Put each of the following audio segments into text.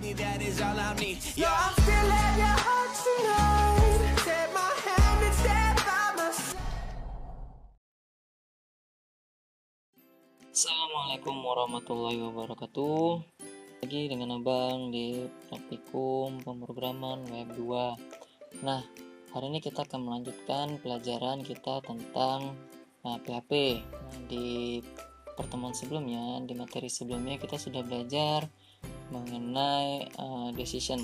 me, that is all I need. Yeah, I'm still at your heart tonight. Take my hand and stand by my side. Assalamualaikum warahmatullahi wabarakatuh. Lagi dengan Abang di praktikum pemrograman web 2. Nah, hari ini kita akan melanjutkan pelajaran kita tentang PHP. Nah, di pertemuan sebelumnya, di materi sebelumnya kita sudah belajar mengenai decision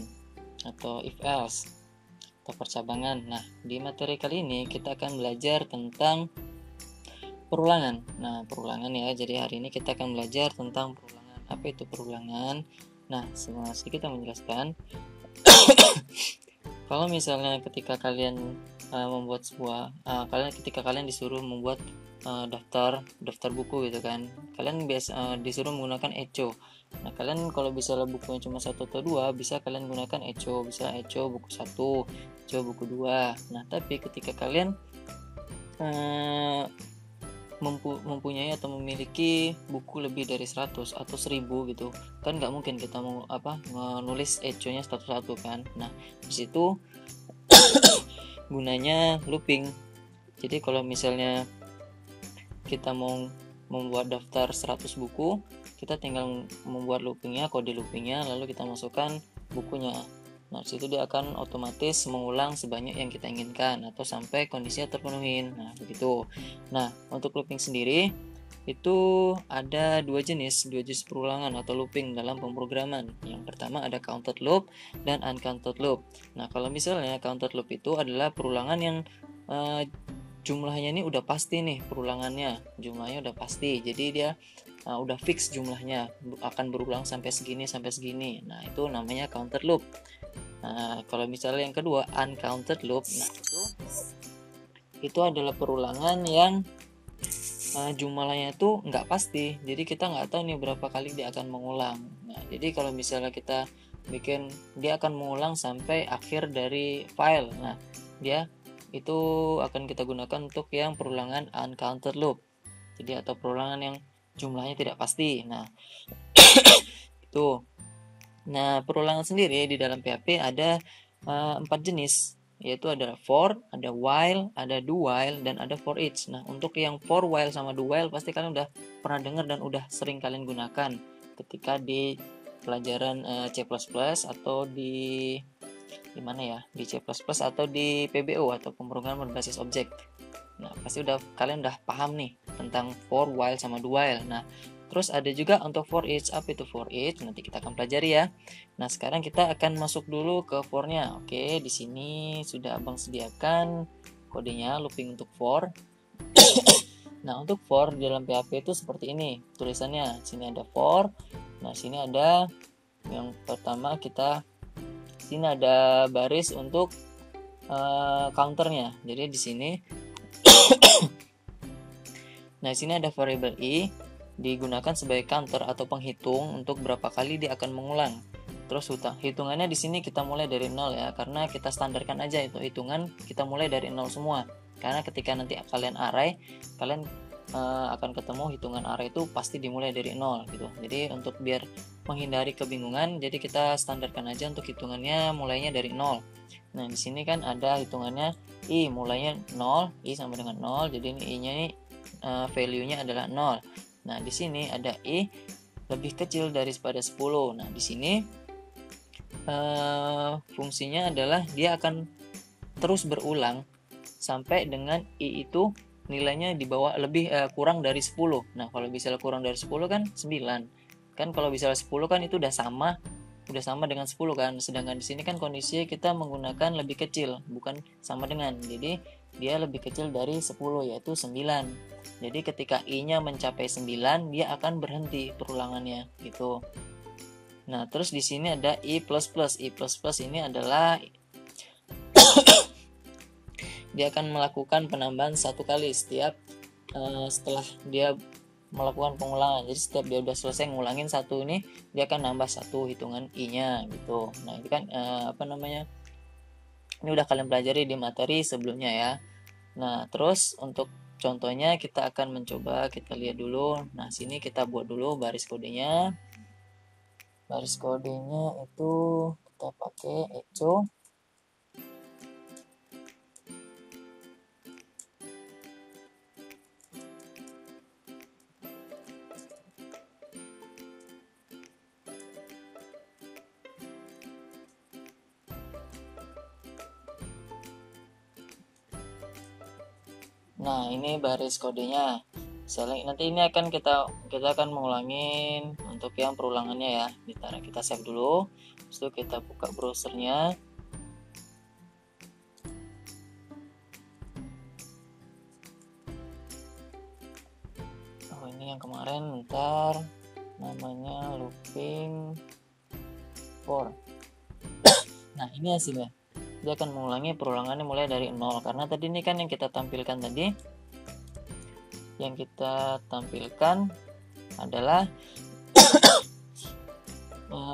atau if else atau percabangan. Nah, di materi kali ini kita akan belajar tentang perulangan. Nah, perulangan ya. Jadi hari ini kita akan belajar tentang perulangan. Apa itu perulangan? Nah, sedikit menjelaskan. Kalau misalnya ketika kalian membuat sebuah ketika kalian disuruh membuat daftar buku gitu kan, kalian biasa disuruh menggunakan echo. Nah, kalian kalau misalnya bukunya cuma 1 atau 2, bisa kalian gunakan echo, bisa echo buku 1, echo buku 2. Nah, tapi ketika kalian mempunyai atau memiliki buku lebih dari 100 atau 1000 gitu kan, nggak mungkin kita mau menulis echo-nya satu-satu kan. Nah, disitu gunanya looping. Jadi kalau misalnya kita mau membuat daftar 100 buku, kita tinggal membuat loopingnya, kode loopingnya, lalu kita masukkan bukunya. Nah, situ dia akan otomatis mengulang sebanyak yang kita inginkan atau sampai kondisinya terpenuhi. Nah, begitu. Nah, untuk looping sendiri itu ada dua jenis perulangan atau looping dalam pemrograman. Yang pertama ada counted loop dan uncounted loop. Nah, kalau misalnya counted loop itu adalah perulangan yang jumlahnya ini udah pasti nih, perulangannya jumlahnya udah pasti, jadi dia udah fix jumlahnya akan berulang sampai segini. Nah, itu namanya counted loop. Nah, kalau misalnya yang kedua uncounted loop, nah itu adalah perulangan yang jumlahnya itu nggak pasti, jadi kita nggak tahu nih berapa kali dia akan mengulang. Nah, jadi kalau misalnya kita bikin, dia akan mengulang sampai akhir dari file. Nah, dia itu akan kita gunakan untuk yang perulangan uncounted loop, jadi atau perulangan yang jumlahnya tidak pasti. Nah, itu. Nah, perulangan sendiri di dalam PHP ada 4 jenis, yaitu ada for, ada while, ada do while, dan ada for each. Nah, untuk yang for while sama do while pasti kalian udah pernah dengar dan udah sering kalian gunakan ketika di pelajaran C++ atau di mana ya, di C++ atau di PBO atau pemrograman berbasis objek. Nah, pasti kalian udah paham nih tentang for, while, sama do while. Nah, terus ada juga untuk for each. Apa itu for each? Nanti kita akan pelajari ya. Nah, sekarang kita akan masuk dulu ke for-nya. Oke, di sini sudah Abang sediakan kodenya, looping untuk for. Nah, untuk for di dalam PHP itu seperti ini tulisannya. Sini ada for. Nah, sini ada yang pertama sini ada baris untuk counternya. Jadi di sini nah, sini ada variable i digunakan sebagai counter atau penghitung untuk berapa kali dia akan mengulang. Terus hitungannya di sini kita mulai dari 0 ya, karena kita standarkan aja itu hitungan kita mulai dari 0 semua. Karena ketika nanti kalian array, kalian akan ketemu hitungan array itu pasti dimulai dari 0 gitu. Jadi untuk biar menghindari kebingungan, jadi kita standarkan aja untuk hitungannya mulainya dari 0. Nah, di sini kan ada hitungannya i mulainya 0, i sama dengan 0. Jadi ini i-nya ini value-nya adalah 0. Nah, di sini ada i lebih kecil daripada 10. Nah, di sini fungsinya adalah dia akan terus berulang sampai dengan i itu nilainya di bawah kurang dari 10. Nah, kalau bisa kurang dari 10 kan 9. Kan kalau bisa 10 kan itu udah sama dengan 10 kan. Sedangkan di sini kan kondisinya kita menggunakan lebih kecil, bukan sama dengan. Jadi dia lebih kecil dari 10, yaitu 9. Jadi ketika i-nya mencapai 9, dia akan berhenti perulangannya gitu. Nah, terus di sini ada i++. I++ ini adalah dia akan melakukan penambahan 1 kali setiap setelah dia melakukan pengulangan. Jadi setiap dia udah selesai ngulangin 1 ini, dia akan nambah 1 hitungan i-nya gitu. Nah, itu kan ini udah kalian pelajari di materi sebelumnya ya. Nah, terus untuk contohnya kita akan mencoba, kita lihat dulu. Nah, sini kita buat dulu baris kodenya. Baris kodenya itu kita pakai echo. Nah, ini baris kodenya. Nanti ini kita akan mengulangin untuk yang perulangannya ya. Kita save dulu. Terus itu kita buka browsernya. Oh, ini yang kemarin, ntar namanya looping 4. Nah, ini hasilnya. Dia akan mengulangi perulangannya mulai dari 0, karena tadi ini kan yang kita tampilkan tadi. Yang kita tampilkan adalah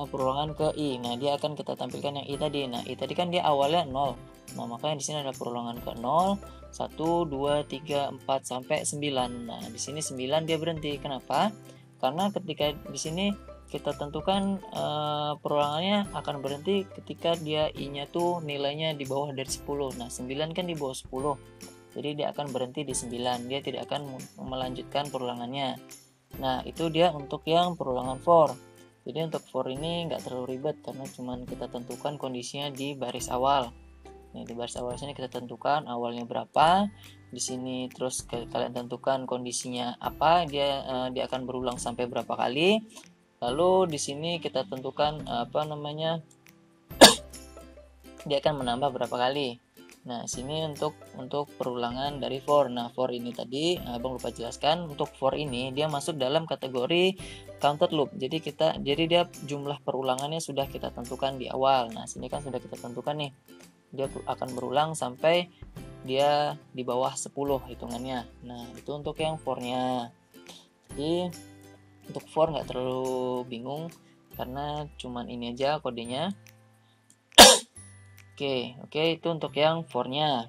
perulangan ke I. Nah, dia akan kita tampilkan yang I tadi. Nah, I tadi kan dia awalnya 0. Nah, makanya di sini ada perulangan ke 0, 1, 2, 3, 4 sampai 9. Nah, di sini 9 dia berhenti. Kenapa? Karena ketika di sini kita tentukan perulangannya akan berhenti ketika dia I-nya tuh nilainya di bawah dari 10. Nah, 9 kan di bawah 10. Jadi dia akan berhenti di 9. Dia tidak akan melanjutkan perulangannya. Nah, itu dia untuk yang perulangan for. Jadi untuk for ini nggak terlalu ribet karena cuman kita tentukan kondisinya di baris awal. Nah, di baris awal sini kita tentukan awalnya berapa. Di sini terus kalian tentukan kondisinya apa, dia akan berulang sampai berapa kali. Lalu di sini kita tentukan dia akan menambah berapa kali. Nah, sini untuk perulangan dari for. Nah, for ini tadi Abang lupa jelaskan, untuk for ini dia masuk dalam kategori counted loop. Jadi dia jumlah perulangannya sudah kita tentukan di awal. Nah, sini kan sudah kita tentukan nih. Dia akan berulang sampai dia di bawah 10 hitungannya. Nah, itu untuk yang for-nya. Jadi untuk for nggak terlalu bingung karena cuman ini aja kodenya. Oke, itu untuk yang for-nya.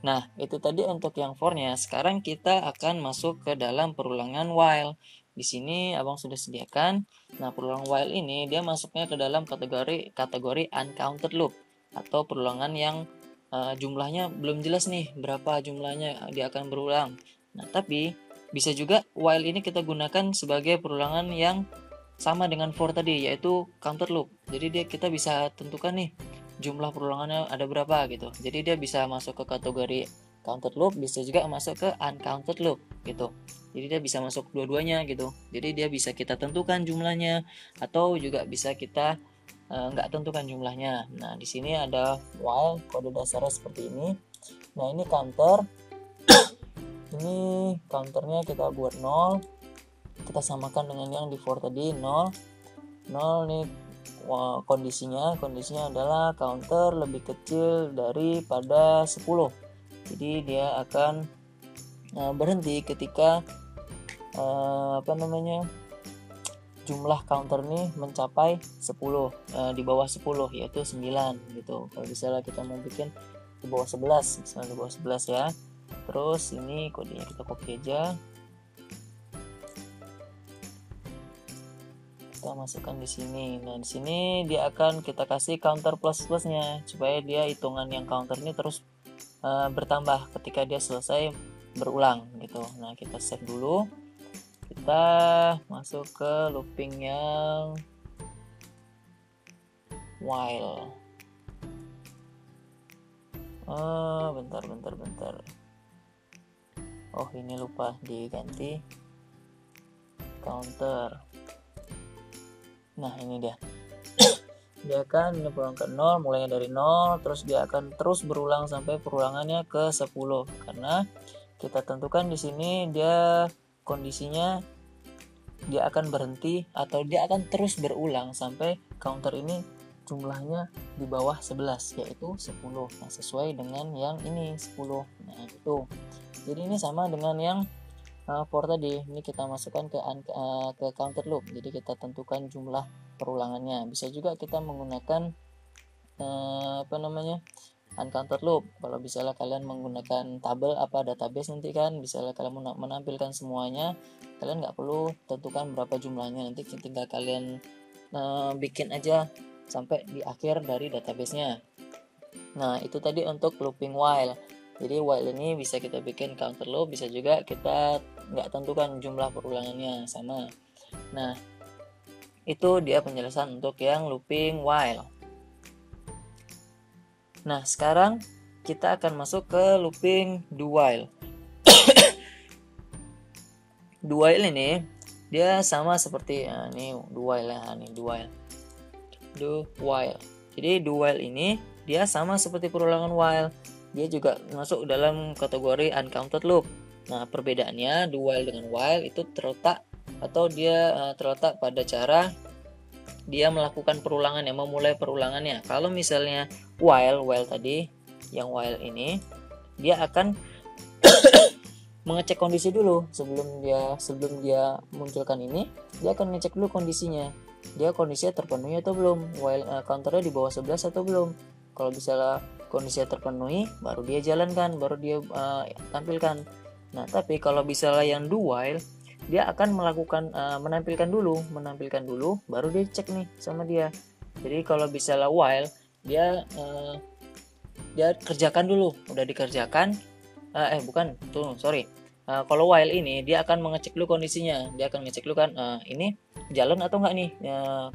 Nah, itu tadi untuk yang for-nya. Sekarang kita akan masuk ke dalam perulangan while. Di sini Abang sudah sediakan. Nah, perulangan while ini dia masuknya ke dalam kategori uncounted loop atau perulangan yang jumlahnya belum jelas nih berapa jumlahnya dia akan berulang. Nah, tapi bisa juga while ini kita gunakan sebagai perulangan yang sama dengan for tadi, yaitu counted loop. Jadi kita bisa tentukan nih jumlah perulangannya ada berapa gitu. Jadi dia bisa masuk ke kategori counted loop, bisa juga masuk ke uncounted loop gitu. Jadi dia bisa masuk dua-duanya gitu. Jadi dia bisa kita tentukan jumlahnya atau juga bisa kita nggak tentukan jumlahnya. Nah, di sini ada while, kode dasarnya seperti ini. Nah, ini counter. Ini counternya kita buat 0. Kita samakan dengan yang di for tadi 0. 0 nih kondisinya adalah counter lebih kecil daripada 10. Jadi dia akan berhenti ketika jumlah counter nih mencapai 10, di bawah 10 yaitu 9 gitu. Kalau misalnya kita mau bikin di bawah 11, misalnya di bawah 11 ya. Terus ini kodenya kita copy aja. Kita masukkan di sini. Nah, di sini dia akan kita kasih counter plus-plusnya supaya dia hitungan yang counter ini terus bertambah ketika dia selesai berulang gitu. Nah, kita save dulu. Kita masuk ke looping yang while. Bentar. Oh, ini lupa diganti counter. Nah, ini dia. Dia akan berulang ke 0, mulainya dari 0, terus dia akan terus berulang sampai perulangannya ke 10. Karena kita tentukan di sini dia kondisinya dia akan berhenti atau dia akan terus berulang sampai counter ini jumlahnya di bawah 11 yaitu 10. Nah, sesuai dengan yang ini 10. Nah, itu. Jadi ini sama dengan yang for tadi. Ini kita masukkan ke counter loop. Jadi kita tentukan jumlah perulangannya. Bisa juga kita menggunakan uncounted loop. Kalau misalnya kalian menggunakan tabel database nanti kan, misalnya kalian menampilkan semuanya, kalian nggak perlu tentukan berapa jumlahnya, nanti tinggal kalian bikin aja sampai di akhir dari databasenya. Nah, itu tadi untuk looping while. Jadi while ini bisa kita bikin counter loop, bisa juga kita nggak tentukan jumlah perulangannya sama. Nah, itu dia penjelasan untuk yang looping while. Nah, sekarang kita akan masuk ke looping do while. Do while ini dia sama seperti ini do while ya, ini do while. Do while. Jadi do while ini dia sama seperti perulangan while. Dia juga masuk dalam kategori uncounted loop. Nah, perbedaannya do while dengan while itu terletak pada cara dia melakukan perulangan, memulai perulangannya. Kalau misalnya while tadi, yang while ini dia akan mengecek kondisi dulu sebelum dia munculkan ini, dia akan ngecek dulu kondisinya. Dia kondisinya terpenuhi atau belum, while counternya di bawah 11 atau belum. Kalau misalnya kondisinya terpenuhi, baru dia jalankan, baru dia tampilkan. Nah, tapi kalau misalnya yang do while, dia akan melakukan menampilkan dulu, baru dia cek nih sama dia. Jadi kalau misalnya while, dia kerjakan dulu, udah dikerjakan. Kalau while ini dia akan mengecek dulu kondisinya, dia akan ngecek dulu kan ini jalan atau enggak nih.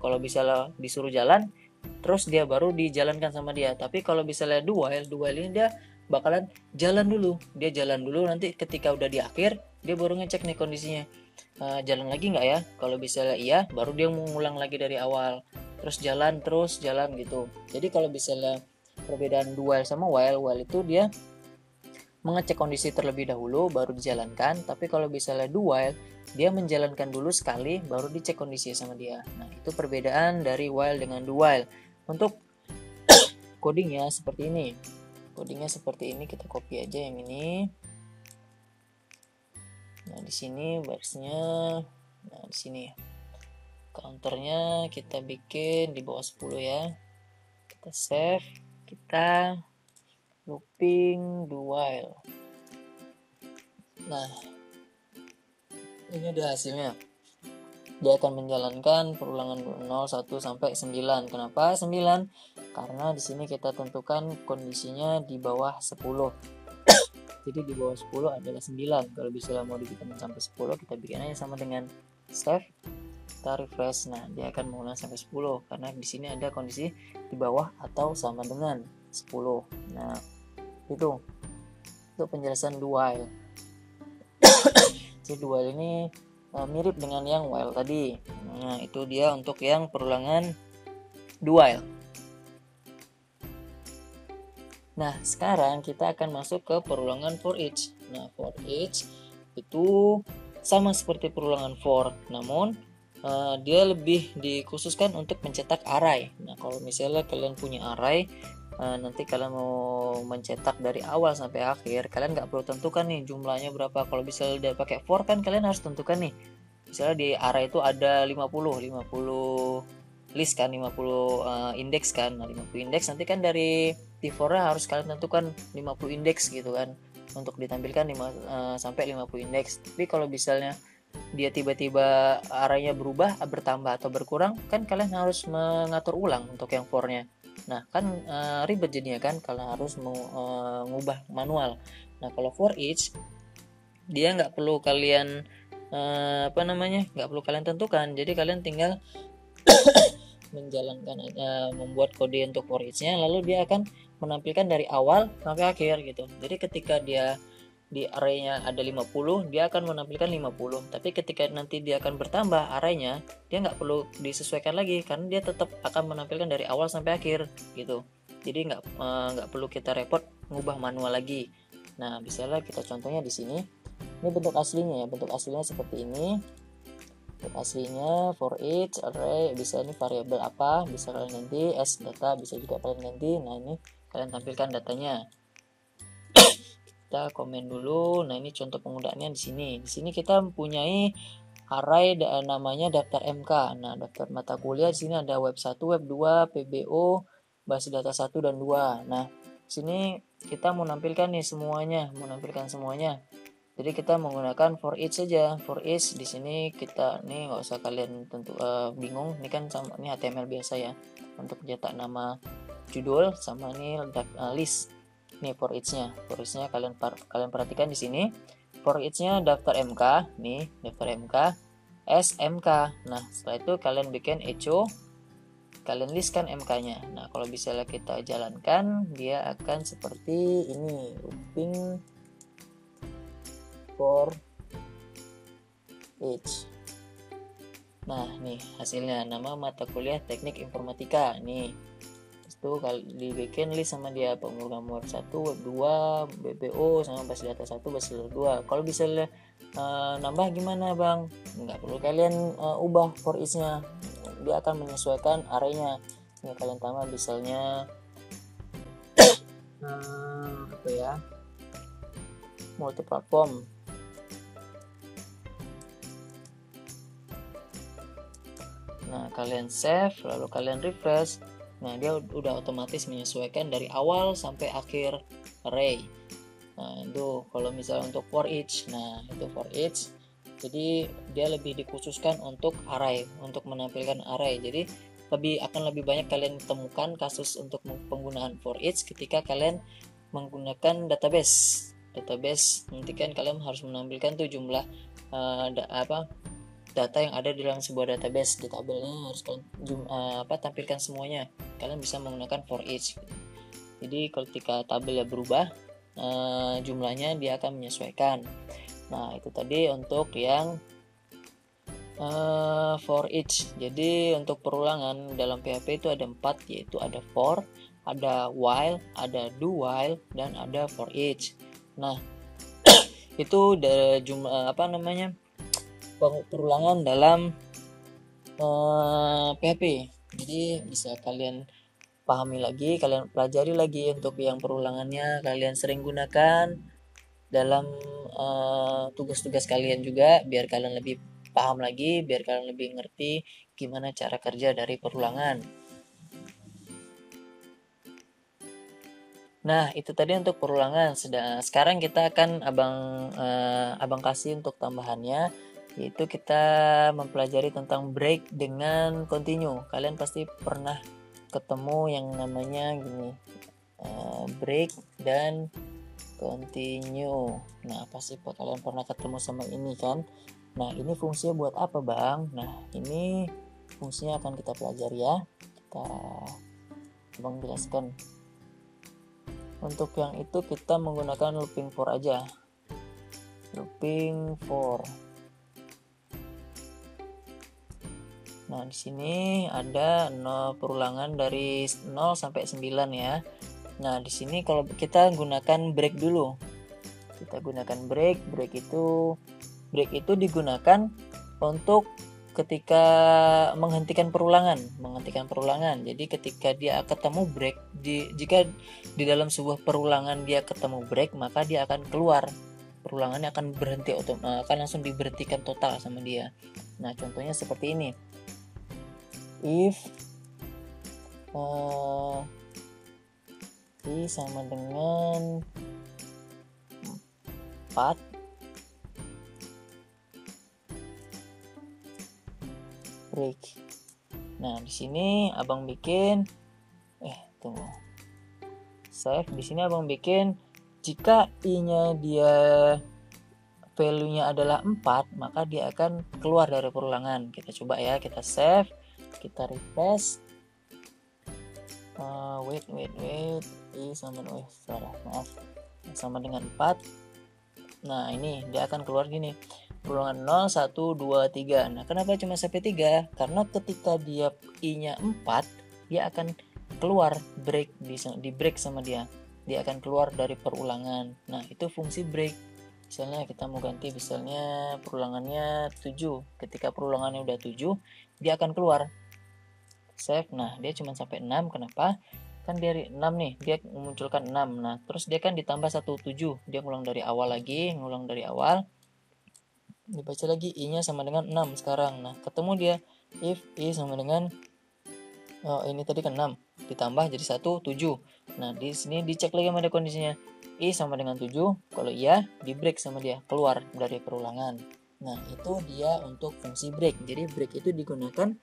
Kalau misalnya disuruh jalan, terus dia baru dijalankan sama dia. Tapi kalau misalnya do while ini dia bakalan jalan dulu, nanti ketika udah di akhir dia baru ngecek nih kondisinya, jalan lagi nggak ya. Kalau misalnya iya, baru dia mengulang lagi dari awal, terus jalan gitu. Jadi kalau misalnya perbedaan do while sama while itu dia mengecek kondisi terlebih dahulu baru dijalankan. Tapi kalau misalnya do while, dia menjalankan dulu sekali baru dicek kondisi sama dia. Nah, itu perbedaan dari while dengan do while. Untuk codingnya seperti ini. Kita copy aja yang ini. Nah, di sini barisnya, nah di sini counternya kita bikin di bawah 10 ya. Kita save, kita looping do while. Nah, ini ada hasilnya. Dia akan menjalankan perulangan 0, 1 sampai 9. Kenapa 9? Karena di sini kita tentukan kondisinya di bawah 10. Jadi di bawah 10 adalah 9. Kalau misalnya mau dibikin sampai 10, kita bikin aja sama dengan save, kita refresh. Nah, dia akan mengulang sampai 10 karena di sini ada kondisi di bawah atau sama dengan 10. Nah, itu penjelasan do while. Jadi do while ini mirip dengan yang while tadi. Nah, itu dia untuk yang perulangan do while. Nah, sekarang kita akan masuk ke perulangan for each. Nah, for each itu sama seperti perulangan for, namun dia lebih dikhususkan untuk mencetak array. Nah, kalau misalnya kalian punya array, nanti kalian mau mencetak dari awal sampai akhir, kalian nggak perlu tentukan nih jumlahnya berapa. Kalau misalnya udah pakai for kan kalian harus tentukan nih. Misalnya di array itu ada 50 list kan, 50 indeks kan. Nah, 50 indeks nanti kan dari T4-nya harus kalian tentukan 50 indeks gitu kan, untuk ditampilkan sampai 50 indeks. Tapi kalau misalnya dia tiba-tiba arraynya bertambah atau berkurang, kan kalian harus mengatur ulang untuk yang for-nya. Nah, kan ribet jadinya kan, kalian harus mengubah manual. Nah, kalau for each dia nggak perlu kalian nggak perlu kalian tentukan. Jadi kalian tinggal membuat kode untuk for each-nya, lalu dia akan menampilkan dari awal sampai akhir gitu. Jadi ketika dia di array-nya ada 50, dia akan menampilkan 50. Tapi ketika nanti dia akan bertambah array-nya, dia nggak perlu disesuaikan lagi karena dia tetap akan menampilkan dari awal sampai akhir gitu. Jadi nggak perlu kita repot ngubah manual lagi. Nah, misalnya kita contohnya di sini. Ini bentuk aslinya ya. Bentuk aslinya seperti ini. Bentuk aslinya for each array, bisa ini variabel apa, bisa kalian ganti, as data bisa juga kalian ganti. Nah, ini kalian tampilkan datanya. Kita komen dulu. Nah, ini contoh penggunaannya di sini. Di sini kita mempunyai array namanya daftar MK. Nah, daftar mata kuliah di sini ada web 1, web 2, PBO, basis data 1 dan 2. Nah, sini kita mau nampilkan nih semuanya, jadi kita menggunakan for each saja. For each di sini kita nih nggak usah kalian bingung, ini kan sama ini HTML biasa ya, untuk cetak nama judul sama ini list. Nih for each-nya kalian perhatikan di sini. For each-nya daftar MK, nih daftar MK SMK. Nah, setelah itu kalian bikin echo, kalian listkan MK-nya. Nah, kalau misalnya kita jalankan, dia akan seperti ini, looping for each. Nah, nih hasilnya, nama mata kuliah Teknik Informatika. Nih, itu kalau dibikin list sama dia, pemrograman 1, 2, BPO sama base data 1, base data 2. Kalau bisa nambah gimana bang? Nggak perlu kalian ubah for each-nya, dia akan menyesuaikan array-nya. Ini kalian tambah misalnya apa ya, multiplatform. Nah, kalian save, lalu kalian refresh. Nah, dia udah otomatis menyesuaikan dari awal sampai akhir array. Nah, itu kalau misalnya untuk for each. Nah, itu for each. Jadi dia lebih dikhususkan untuk array, untuk menampilkan array. Jadi akan lebih banyak kalian temukan kasus untuk penggunaan for each ketika kalian menggunakan database. Nanti kan kalian harus menampilkan tuh jumlah data yang ada di dalam sebuah database. Di tabelnya harus kalian tampilkan semuanya. Kalian bisa menggunakan for each. Jadi ketika tabelnya berubah, jumlahnya dia akan menyesuaikan. Nah, itu tadi untuk yang for each. Jadi untuk perulangan dalam PHP itu ada 4, yaitu ada for, ada while, ada do while, dan ada for each. Nah, itu jumlah perulangan dalam PHP. Jadi bisa kalian pahami lagi, kalian pelajari lagi untuk yang perulangannya, kalian sering gunakan dalam tugas-tugas kalian juga, biar kalian lebih paham lagi, biar kalian lebih ngerti gimana cara kerja dari perulangan. Nah, itu tadi untuk perulangan. Sekarang kita akan abang kasih untuk tambahannya, yaitu kita mempelajari tentang break dengan continue. Kalian pasti pernah ketemu yang namanya gini, break dan continue. Nah, pasti kalian pernah ketemu sama ini kan. Nah, ini fungsinya buat apa bang? Nah, ini fungsinya akan kita pelajari ya. Bang jelaskan. Untuk yang itu kita menggunakan looping for aja. Looping for. Nah, di sini ada perulangan dari 0 sampai 9 ya. Nah, di sini kalau kita gunakan break dulu. Kita gunakan break. Break itu digunakan untuk ketika menghentikan perulangan. Jadi ketika dia ketemu break, jika di dalam sebuah perulangan dia ketemu break, maka dia akan keluar. Perulangannya akan berhenti, akan langsung diberhentikan total sama dia. Nah, contohnya seperti ini. If I sama dengan 4, break. Nah, di sini abang bikin save. Di sini abang bikin jika i-nya dia value-nya adalah 4, maka dia akan keluar dari perulangan. Kita coba ya, kita save, kita refresh. Wait, i sama dengan 4. Nah, ini dia akan keluar gini, perulangan 0, 1, 2, 3. Nah, kenapa cuma sampai 3? Karena ketika dia i-nya 4, dia akan keluar, break, di break sama dia akan keluar dari perulangan. Nah, itu fungsi break. Misalnya kita mau ganti, misalnya perulangannya 7. Ketika perulangannya udah 7, dia akan keluar. Save. Nah, dia cuma sampai 6. Kenapa? Kan dari 6 nih, dia memunculkan 6. Nah, terus dia kan ditambah 17. Dia ngulang dari awal lagi, dibaca lagi i-nya sama dengan 6 sekarang. Nah, ketemu dia if i sama dengan Oh, ini tadi kan 6 ditambah jadi 1, 7. Nah, di sini dicek lagi sama dia kondisinya. I sama dengan 7, kalau iya di break sama dia, keluar dari perulangan. Nah, itu dia untuk fungsi break. Jadi break itu digunakan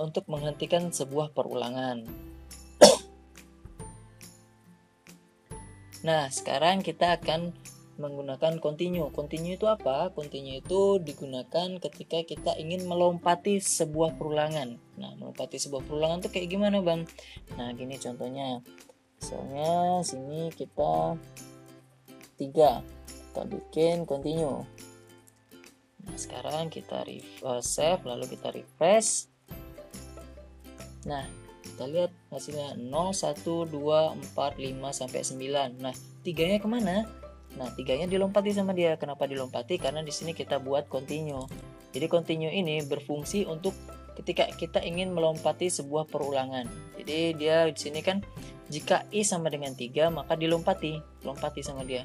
untuk menghentikan sebuah perulangan. Nah, sekarang kita akan menggunakan continue. Continue itu apa? Continue itu digunakan ketika kita ingin melompati sebuah perulangan. Nah, melompati sebuah perulangan itu kayak gimana, Bang? Nah, gini contohnya. Misalnya sini kita 3. Kita bikin continue. Nah, sekarang kita save lalu kita refresh. Nah, kita lihat hasilnya 0, 1, 2, 4, 5 sampai 9. Nah, 3-nya kemana? Nah, 3-nya dilompati sama dia. Kenapa dilompati? Karena di sini kita buat continue. Jadi continue ini berfungsi untuk ketika kita ingin melompati sebuah perulangan. Jadi dia di sini kan jika i sama dengan 3 maka lompati sama dia.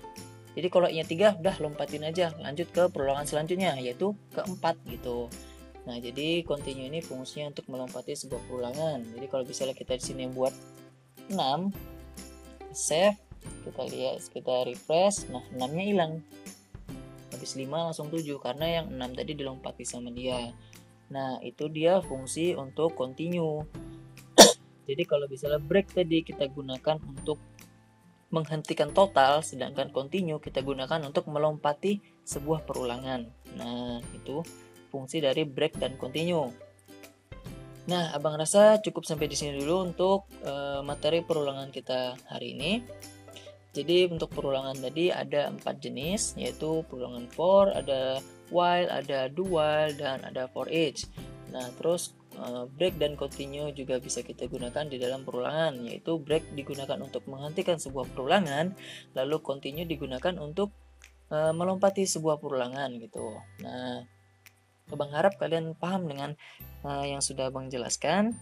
Jadi kalau i-nya 3 udah lompatin aja, lanjut ke perulangan selanjutnya yaitu keempat gitu. Nah, jadi continue ini fungsinya untuk melompati sebuah perulangan. Jadi kalau misalnya kita di sini buat 6, save, kita lihat, kita refresh, nah 6-nya hilang. Habis 5 langsung 7 karena yang 6 tadi dilompati sama dia. Nah, itu dia fungsi untuk continue. Jadi kalau misalnya break tadi kita gunakan untuk menghentikan total, sedangkan continue kita gunakan untuk melompati sebuah perulangan. Nah, itu fungsi dari break dan continue. Nah, Abang rasa cukup sampai di sini dulu untuk materi perulangan kita hari ini. Jadi untuk perulangan tadi ada 4 jenis, yaitu perulangan for, ada while, ada do while, dan ada for each. Nah, terus break dan continue juga bisa kita gunakan di dalam perulangan, yaitu break digunakan untuk menghentikan sebuah perulangan, lalu continue digunakan untuk melompati sebuah perulangan gitu. Nah, Abang harap kalian paham dengan yang sudah Abang jelaskan.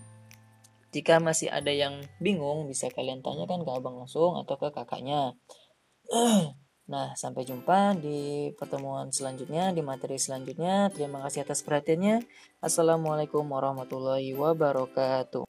Jika masih ada yang bingung, bisa kalian tanyakan ke Abang langsung atau ke kakaknya. Nah, sampai jumpa di pertemuan selanjutnya, di materi selanjutnya. Terima kasih atas perhatiannya. Assalamualaikum warahmatullahi wabarakatuh.